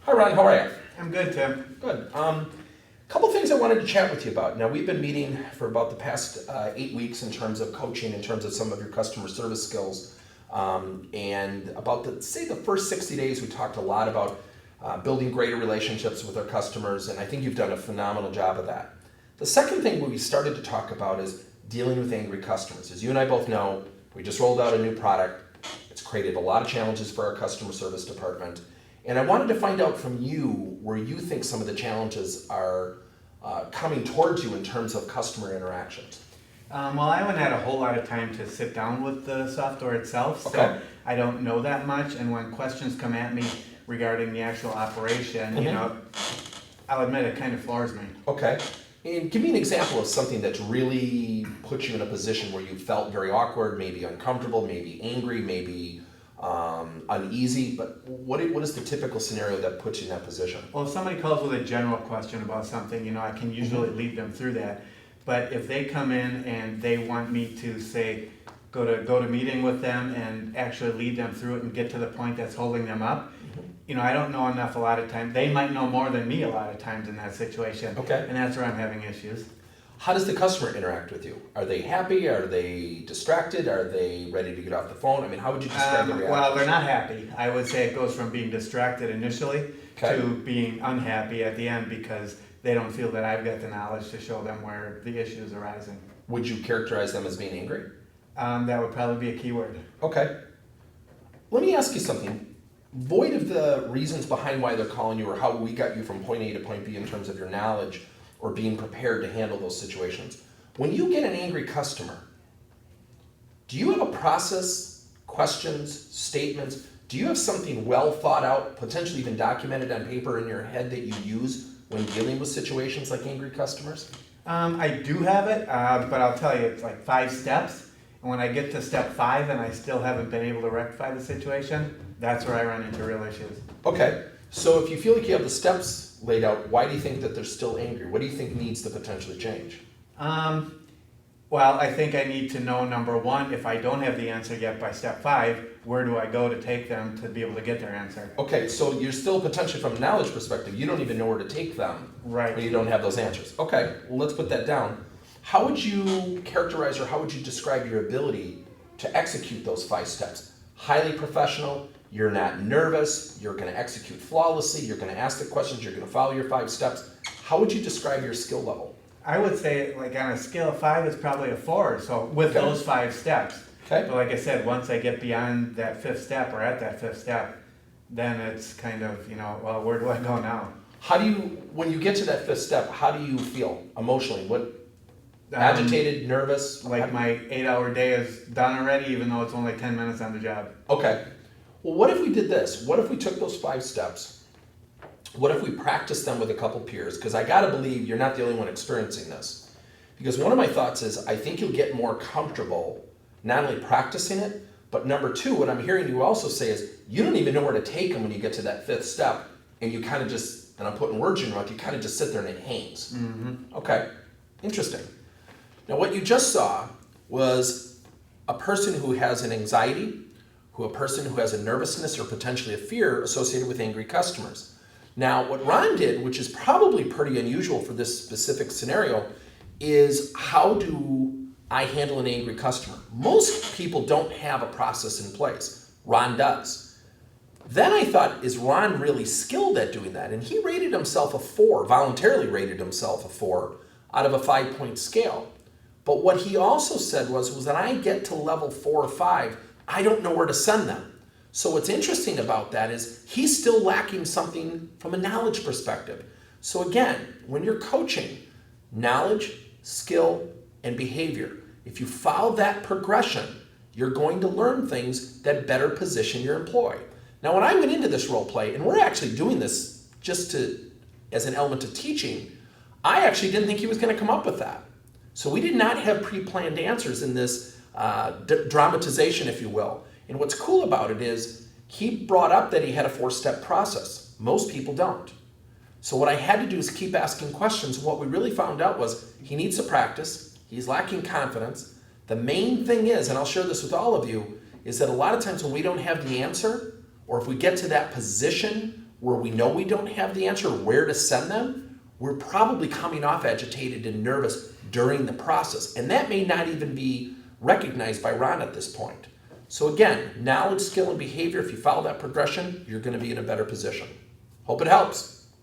Hi Ron, how are you? I'm good, Tim. Good. Couple things I wanted to chat with you about. Now we've been meeting for about the past 8 weeks in terms of coaching, in terms of some of your customer service skills. And about the first 60 days, we talked a lot about building greater relationships with our customers, and I think you've done a phenomenal job of that. The second thing we started to talk about is dealing with angry customers. As you and I both know, we just rolled out a new product. It's created a lot of challenges for our customer service department. And I wanted to find out from you where you think some of the challenges are coming towards you in terms of customer interactions. Well, I haven't had a whole lot of time to sit down with the software itself, so Okay. I don't know that much. And when questions come at me regarding the actual operation, I'll admit it kind of floors me. Okay. And give me an example of something that's really put you in a position where you felt very awkward, maybe uncomfortable, maybe angry, maybe uneasy, but what is the typical scenario that puts you in that position? Well, if somebody calls with a general question about something, I can usually lead them through that. But if they come in and they want me to say, go to meeting with them and actually lead them through it and get to the point that's holding them up, I don't know enough a lot of times. They might know more than me a lot of times in that situation. Okay. And that's where I'm having issues. How does the customer interact with you? Are they happy? Are they distracted? Are they ready to get off the phone? I mean, how would you describe the reaction? Well, they're not happy. I would say it goes from being distracted initially to being unhappy at the end because they don't feel that I've got the knowledge to show them where the issue is arising. Would you characterize them as being angry? That would probably be a key word. Okay. Let me ask you something. Void of the reasons behind why they're calling you or how we got you from point A to point B in terms of your knowledge or being prepared to handle those situations. When you get an angry customer, do you have a process, questions, statements? Do you have something well thought out, potentially even documented on paper in your head that you use when dealing with situations like angry customers? I do have it, but I'll tell you, it's like 5 steps. And when I get to step 5 and I still haven't been able to rectify the situation, that's where I run into real issues. Okay, so if you feel like you have the steps laid out, why do you think that they're still angry? What do you think needs to potentially change? Well, I think I need to know, number 1, if I don't have the answer yet by step 5, where do I go to take them to be able to get their answer? Okay, so you're still potentially from a knowledge perspective, you don't even know where to take them. Right. When you don't have those answers. Okay, well let's put that down. How would you characterize or how would you describe your ability to execute those 5 steps? Highly professional, you're not nervous, you're going to execute flawlessly, you're going to ask the questions, you're going to follow your 5 steps. How would you describe your skill level? I would say, like on a scale of 5, it's probably a 4. So with those 5 steps. Okay. But like I said, once I get beyond that 5th step or at that 5th step, then it's kind of, well, where do I go now? How do you, when you get to that 5th step, how do you feel emotionally? What, agitated, nervous? Like my 8-hour day is done already, even though it's only 10 minutes on the job. Okay. Well, what if we did this? What if we took those 5 steps? What if we practiced them with a couple peers? Because I gotta believe you're not the only one experiencing this. Because one of my thoughts is I think you'll get more comfortable not only practicing it, but number 2, what I'm hearing you also say is you don't even know where to take them when you get to that 5th step, and you kind of just, and I'm putting words in your mouth, you kind of just sit there and it hangs. Mm-hmm. Okay, interesting. Now what you just saw was a person who has an anxiety, a person who has a nervousness or potentially a fear associated with angry customers. Now, what Ron did, which is probably pretty unusual for this specific scenario, is how do I handle an angry customer? Most people don't have a process in place. Ron does. Then I thought, is Ron really skilled at doing that? And he rated himself a 4, voluntarily rated himself a 4 out of a 5-point scale. But what he also said was that I get to level 4 or 5, I don't know where to send them. So what's interesting about that is he's still lacking something from a knowledge perspective. So again, when you're coaching, knowledge, skill, and behavior, if you follow that progression, you're going to learn things that better position your employee. Now, when I went into this role play, and we're actually doing this just as an element of teaching, I actually didn't think he was going to come up with that. So we did not have pre-planned answers in this dramatization, if you will. And what's cool about it is he brought up that he had a 4-step process. Most people don't. So what I had to do is keep asking questions. What we really found out was he needs to practice. He's lacking confidence. The main thing is, and I'll share this with all of you, is that a lot of times when we don't have the answer, or if we get to that position where we know we don't have the answer, where to send them, we're probably coming off agitated and nervous during the process. And that may not even be recognized by Ron at this point. So again, knowledge, skill, and behavior, if you follow that progression, you're going to be in a better position. Hope it helps.